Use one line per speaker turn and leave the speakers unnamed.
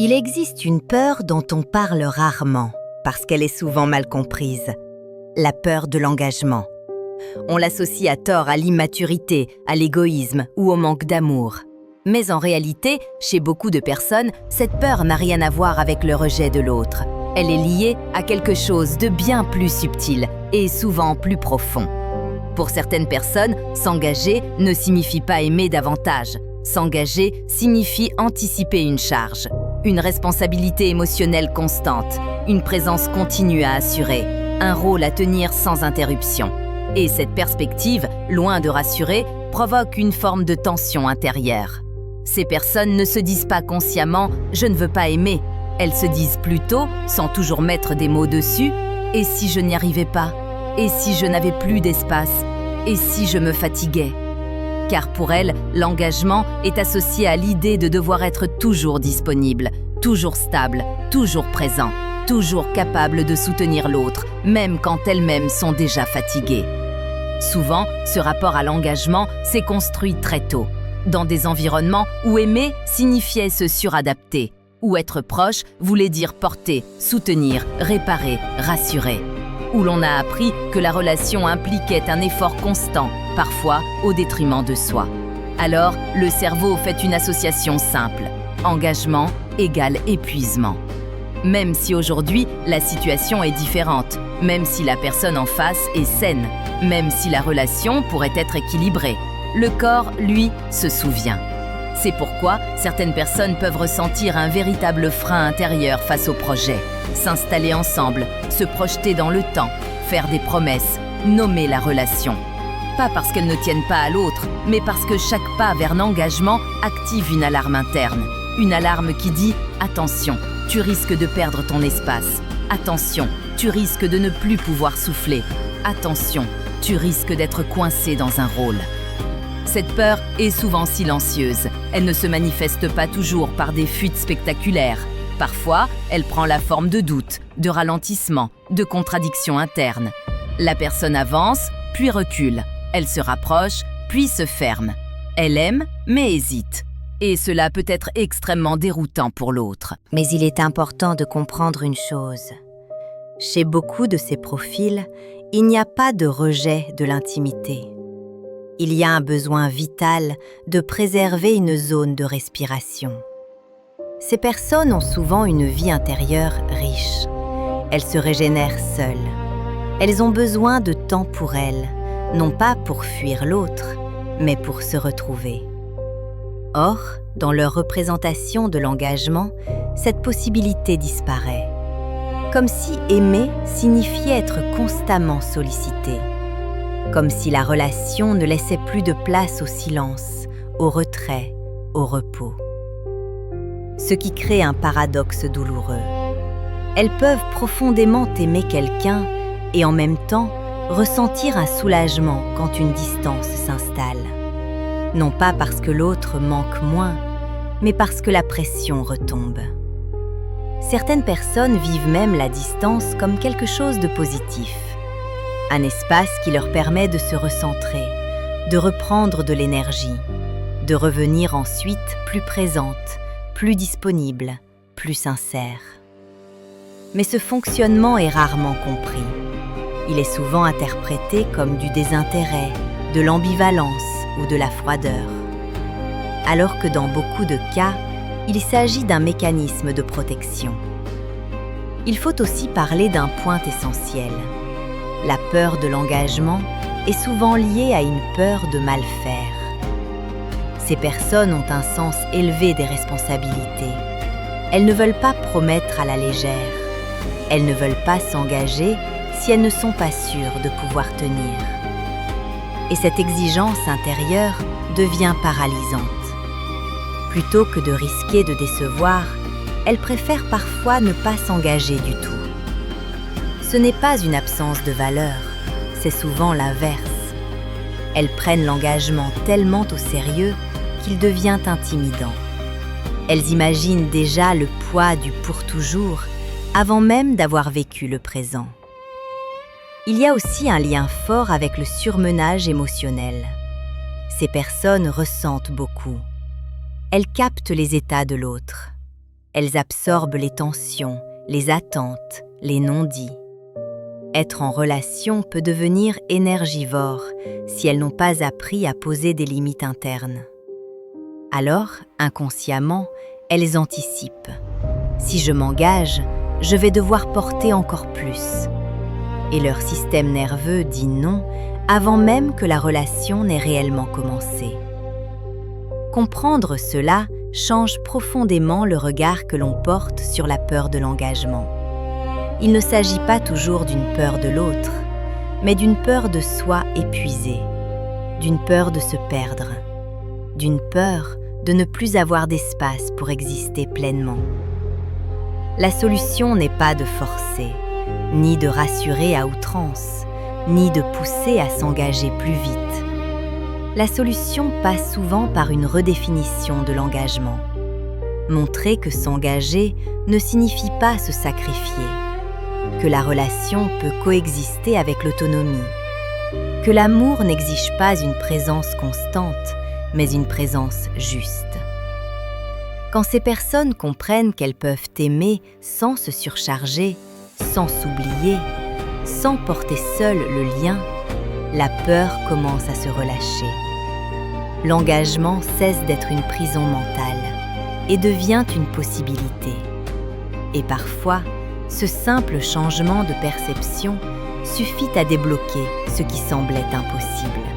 Il existe une peur dont on parle rarement, parce qu'elle est souvent mal comprise. La peur de l'engagement. On l'associe à tort à l'immaturité, à l'égoïsme ou au manque d'amour. Mais en réalité, chez beaucoup de personnes, cette peur n'a rien à voir avec le rejet de l'autre. Elle est liée à quelque chose de bien plus subtil et souvent plus profond. Pour certaines personnes, s'engager ne signifie pas aimer davantage. S'engager signifie anticiper une charge, une responsabilité émotionnelle constante, une présence continue à assurer, un rôle à tenir sans interruption. Et cette perspective, loin de rassurer, provoque une forme de tension intérieure. Ces personnes ne se disent pas consciemment « je ne veux pas aimer ». Elles se disent plutôt, sans toujours mettre des mots dessus, « et si je n'y arrivais pas ? Et si je n'avais plus d'espace ? Et si je me fatiguais ?» Car pour elles, l'engagement est associé à l'idée de devoir être toujours disponible, toujours stable, toujours présent, toujours capable de soutenir l'autre, même quand elles-mêmes sont déjà fatiguées. Souvent, ce rapport à l'engagement s'est construit très tôt, dans des environnements où aimer signifiait se suradapter, où être proche voulait dire porter, soutenir, réparer, rassurer, où l'on a appris que la relation impliquait un effort constant, parfois au détriment de soi. Alors, le cerveau fait une association simple. Engagement égale épuisement. Même si aujourd'hui, la situation est différente, même si la personne en face est saine, même si la relation pourrait être équilibrée, le corps, lui, se souvient. C'est pourquoi certaines personnes peuvent ressentir un véritable frein intérieur face au projet, s'installer ensemble, se projeter dans le temps, faire des promesses, nommer la relation. Pas parce qu'elles ne tiennent pas à l'autre, mais parce que chaque pas vers l'engagement active une alarme interne. Une alarme qui dit « Attention, tu risques de perdre ton espace. Attention, tu risques de ne plus pouvoir souffler. Attention, tu risques d'être coincé dans un rôle. » Cette peur est souvent silencieuse. Elle ne se manifeste pas toujours par des fuites spectaculaires. Parfois, elle prend la forme de doutes, de ralentissements, de contradictions internes. La personne avance, puis recule. Elle se rapproche, puis se ferme. Elle aime, mais hésite. Et cela peut être extrêmement déroutant pour l'autre.
Mais il est important de comprendre une chose. Chez beaucoup de ces profils, il n'y a pas de rejet de l'intimité. Il y a un besoin vital de préserver une zone de respiration. Ces personnes ont souvent une vie intérieure riche. Elles se régénèrent seules. Elles ont besoin de temps pour elles, non pas pour fuir l'autre, mais pour se retrouver. Or, dans leur représentation de l'engagement, cette possibilité disparaît. Comme si aimer signifiait être constamment sollicité. Comme si la relation ne laissait plus de place au silence, au retrait, au repos. Ce qui crée un paradoxe douloureux. Elles peuvent profondément aimer quelqu'un et en même temps ressentir un soulagement quand une distance s'installe. Non pas parce que l'autre manque moins, mais parce que la pression retombe. Certaines personnes vivent même la distance comme quelque chose de positif. Un espace qui leur permet de se recentrer, de reprendre de l'énergie, de revenir ensuite plus présente, plus disponible, plus sincère. Mais ce fonctionnement est rarement compris. Il est souvent interprété comme du désintérêt, de l'ambivalence ou de la froideur. Alors que dans beaucoup de cas, il s'agit d'un mécanisme de protection. Il faut aussi parler d'un point essentiel. La peur de l'engagement est souvent liée à une peur de mal faire. Ces personnes ont un sens élevé des responsabilités. Elles ne veulent pas promettre à la légère. Elles ne veulent pas s'engager si elles ne sont pas sûres de pouvoir tenir. Et cette exigence intérieure devient paralysante. Plutôt que de risquer de décevoir, elles préfèrent parfois ne pas s'engager du tout. Ce n'est pas une absence de valeur, c'est souvent l'inverse. Elles prennent l'engagement tellement au sérieux qu'il devient intimidant. Elles imaginent déjà le poids du pour toujours avant même d'avoir vécu le présent. Il y a aussi un lien fort avec le surmenage émotionnel. Ces personnes ressentent beaucoup. Elles captent les états de l'autre. Elles absorbent les tensions, les attentes, les non-dits. Être en relation peut devenir énergivore si elles n'ont pas appris à poser des limites internes. Alors, inconsciemment, elles anticipent. Si je m'engage, je vais devoir porter encore plus. Et leur système nerveux dit non avant même que la relation n'ait réellement commencé. Comprendre cela change profondément le regard que l'on porte sur la peur de l'engagement. Il ne s'agit pas toujours d'une peur de l'autre, mais d'une peur de soi épuisée, d'une peur de se perdre, d'une peur de ne plus avoir d'espace pour exister pleinement. La solution n'est pas de forcer, ni de rassurer à outrance, ni de pousser à s'engager plus vite. La solution passe souvent par une redéfinition de l'engagement. Montrer que s'engager ne signifie pas se sacrifier, que la relation peut coexister avec l'autonomie, que l'amour n'exige pas une présence constante, mais une présence juste. Quand ces personnes comprennent qu'elles peuvent aimer sans se surcharger, sans s'oublier, sans porter seule le lien, la peur commence à se relâcher. L'engagement cesse d'être une prison mentale et devient une possibilité. Et parfois, ce simple changement de perception suffit à débloquer ce qui semblait impossible.